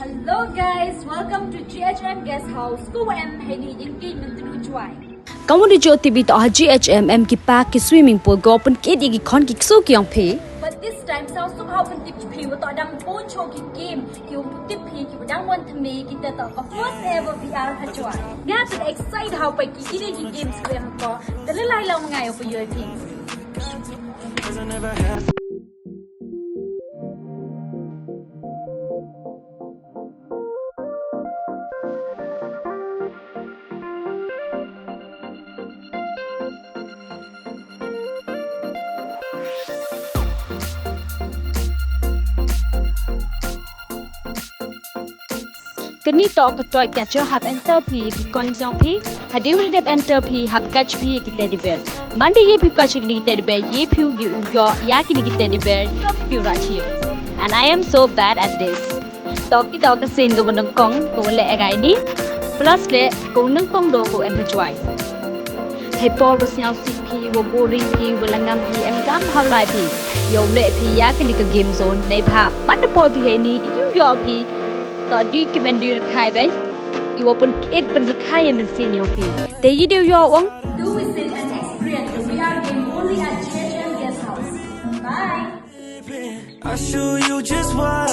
Hello guys, welcome to GHM Guest House. Ko em hay ni in game mentru chuai. Kamu di jo TV to GHM ki park ki swimming pool go open ke di ki khon ki so ki ong phe. But this time sounds somehow pen tip phi wa to dang phone show ki game ki um tip phi ki dang want to me ki ta to first ever VR ha chuai. Nga to excited how pa ki ki games ko em ko. Dala lai long ngai for your things. Kini talk toy catcher have enter p kon jong p hadiu dep enter p have catch p ki teddy bear mandi ye p catch ni teddy bear ye phu yo iaki ni teddy bear phu ra chi and I am so bad at this talk ki talk sin go nang kong ko le gai ni plus le ko nang kong do ko em joy hay po ko siao si p wo boring p wo langam p em gam how lai p yo le p iaki ni ka game zone nei pha pat po p he ni yo pตอนที่กินดีขายไปอีว่าเป็นเอ็ดเป็นขายยังเป็นซีเนียร์พี่แต่ยี่เดียวยอวัง Do visit and experience the VR game only at GHM Guest House. Bye. I'll show you just what